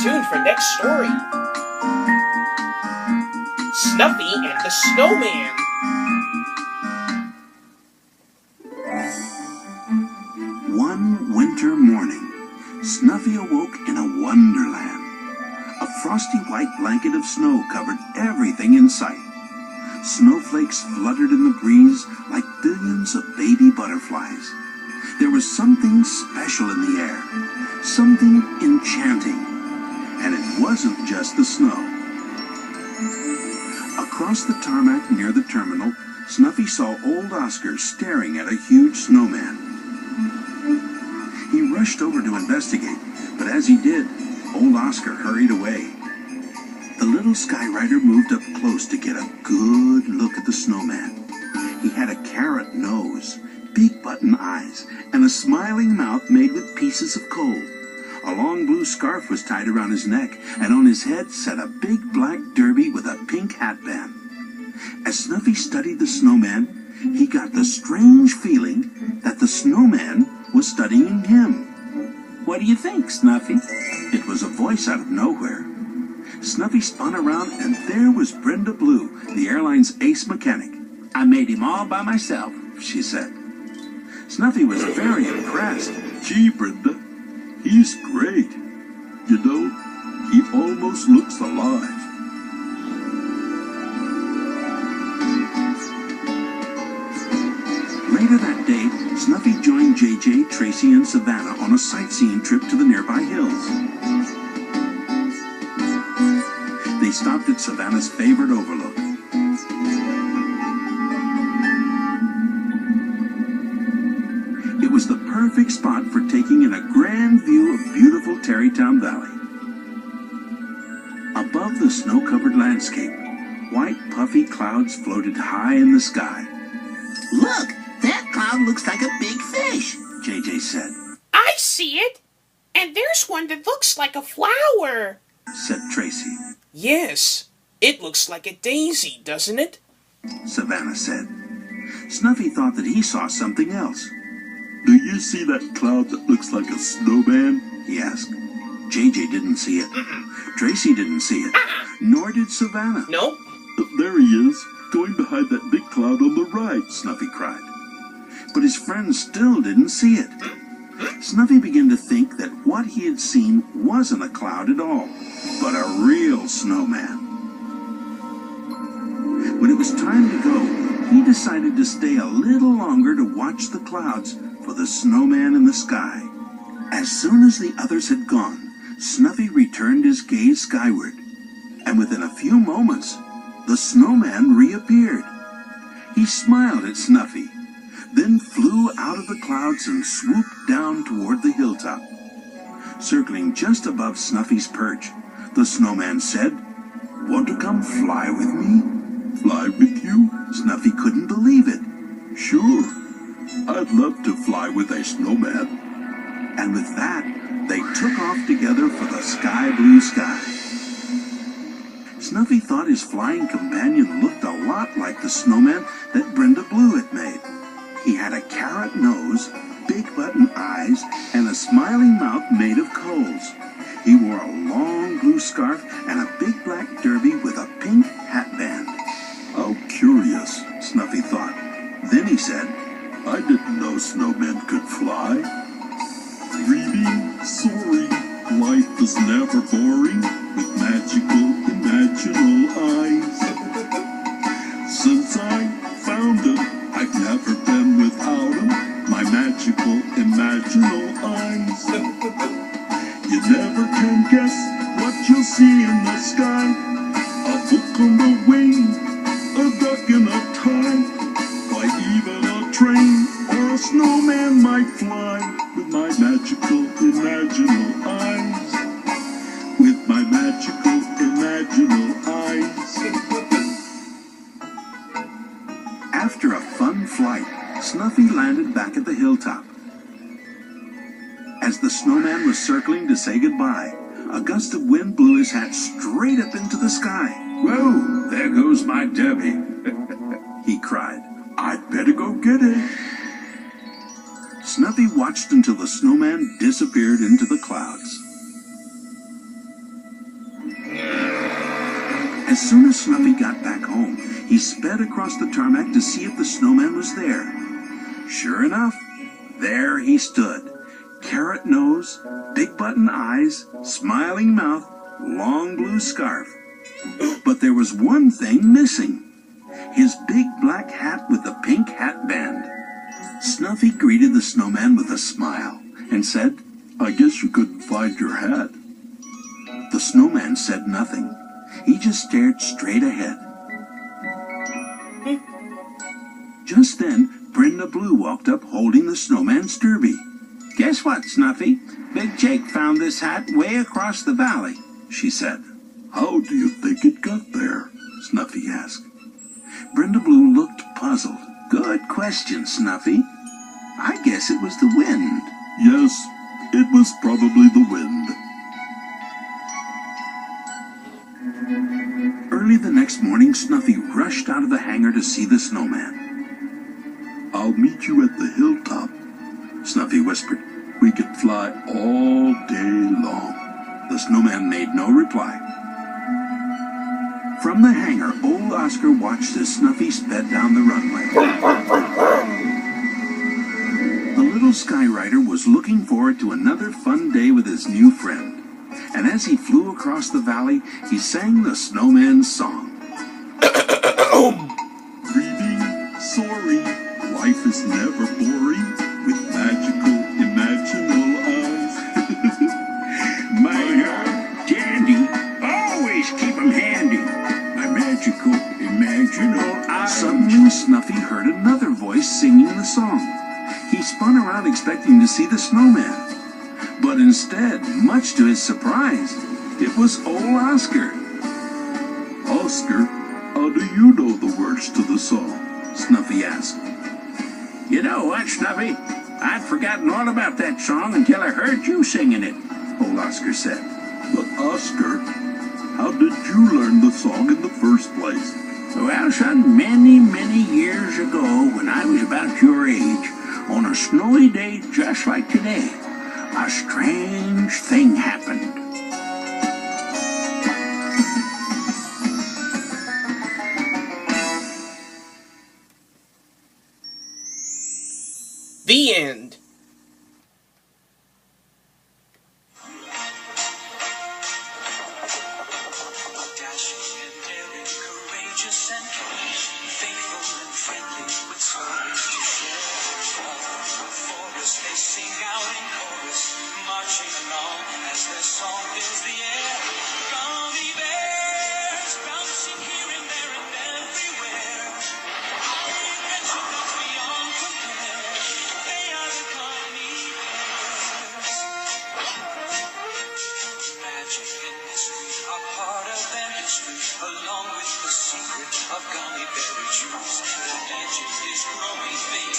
tuned for next story. Snuffy and the Snowman. One winter morning, Snuffy awoke in a wonderland. A frosty white blanket of snow covered everything in sight. Snowflakes fluttered in the breeze like billions of baby butterflies. There was something special in the air, something enchanting, and it wasn't just the snow. Across the tarmac near the terminal, Snuffy saw old Oscar staring at a huge snowman. He rushed over to investigate, but as he did, old Oscar hurried away. The little Skyrider moved up close to get a good look at the snowman. He had a carrot nose, big button eyes, and a smiling mouth made with pieces of coal. A long blue scarf was tied around his neck, and on his head sat a big black derby with a pink hatband. As Snuffy studied the snowman, he got the strange feeling that the snowman was studying him. "What do you think, Snuffy?" It was a voice out of nowhere. Snuffy spun around, and there was Brenda Blue, the airline's ace mechanic. "I made him all by myself," she said. Snuffy was very impressed. "Gee, Brenda, he's great. You know, he almost looks alive." Later that day, Snuffy joined JJ, Tracy, and Savannah on a sightseeing trip to the nearby hills. They stopped at Savannah's favorite overlook. It was the perfect spot for taking in a grand view of beautiful Tarrytown Valley. Above the snow-covered landscape, white puffy clouds floated high in the sky. "Look, that cloud looks like a big fish," JJ said. I see it. And there's one that looks like a flower, said Tracy. Yes, it looks like a daisy, doesn't it? Savannah said. Snuffy thought that he saw something else. "Do you see that cloud that looks like a snowman?" he asked. JJ didn't see it. Tracy didn't see it. Nor did Savannah. Nope. "There he is, going behind that big cloud on the right," Snuffy cried. But his friends still didn't see it. Snuffy began to think that what he had seen wasn't a cloud at all, but a real snowman. When it was time to go, he decided to stay a little longer to watch the clouds for the snowman in the sky. As soon as the others had gone, Snuffy returned his gaze skyward, and within a few moments, the snowman reappeared. He smiled at Snuffy, then flew out of the clouds and swooped down toward the hilltop. Circling just above Snuffy's perch, the snowman said, "Want to come fly with me?" "Fly with you?" Snuffy couldn't believe it. "Sure, I'd love to fly with a snowman." And with that, they took off together for the sky blue sky. Snuffy thought his flying companion looked a lot like the snowman that Brenda Blue had made. He had a carrot nose, big button eyes, and a smiling mouth made of coals. He wore a long blue scarf and a big black derby with a pink hatband. "How curious," Snuffy thought. Then he said, "I didn't know snowmen could fly. Dreaming, soaring, life is never boring with magical, imaginal eyes. Since I found them, I've never been without them, my magical, imaginal eyes. You never can guess what you'll see in the sky. A book on the wing, a duck in a tie, why even a train or a snowman might fly with my magical, imaginal eyes. With my magical, imaginal eyes." After a fun flight, Snuffy landed back at the hilltop. As the snowman was circling to say goodbye, a gust of wind blew his hat straight up into the sky. "Whoa, there goes my derby," he cried. "I'd better go get it." Snuffy watched until the snowman disappeared into the clouds. As soon as Snuffy got back home, he sped across the tarmac to see if the snowman was there. Sure enough, there he stood. Carrot nose, big button eyes, smiling mouth, long blue scarf. But there was one thing missing. His big black hat with the pink hat band. Snuffy greeted the snowman with a smile and said, I guess you couldn't find your hat. The snowman said nothing. He just stared straight ahead. Just then, Brenda Blue walked up holding the snowman's derby. Guess what, Snuffy? Big Jake found this hat way across the valley, she said. How do you think it got there? Snuffy asked. Brenda Blue looked puzzled. Good question, Snuffy. I guess it was the wind. Yes, it was probably the wind. Early the next morning, Snuffy rushed out of the hangar to see the snowman. I'll meet you at the hilltop, Snuffy whispered. We can fly all day long. The snowman made no reply. From the hangar, old Oscar watched as Snuffy sped down the runway. The little skyrider was looking forward to another fun day with his new friend. And as he flew across the valley, he sang the snowman's song. Dreaming, soaring, life is never boring, with magical, imaginal eyes. My dandy, always keep 'em handy. My magical, imaginal eyes. Suddenly, Snuffy heard another voice singing the song. He spun around expecting to see the snowman. But instead, much to his surprise, it was old Oscar. Oscar, how do you know the words to the song? Snuffy asked. You know what, Snuffy? I'd forgotten all about that song until I heard you singing it, old Oscar said. But Oscar, how did you learn the song in the first place? Well, son, many, many years ago, when I was about your age, on a snowy day just like today, a strange thing happened. The end. Dashing and daring, courageous and kind, faithful and friendly, with stories to share. The forest, they sing out in chorus, marching along as their song fills the air. Gummi bears, bouncing here and there and everywhere. Our adventure goes beyond compare. They are the Gummi bears. Magic and mystery are part of their history, along with the secret of gummy berry juice. The legend is growing big.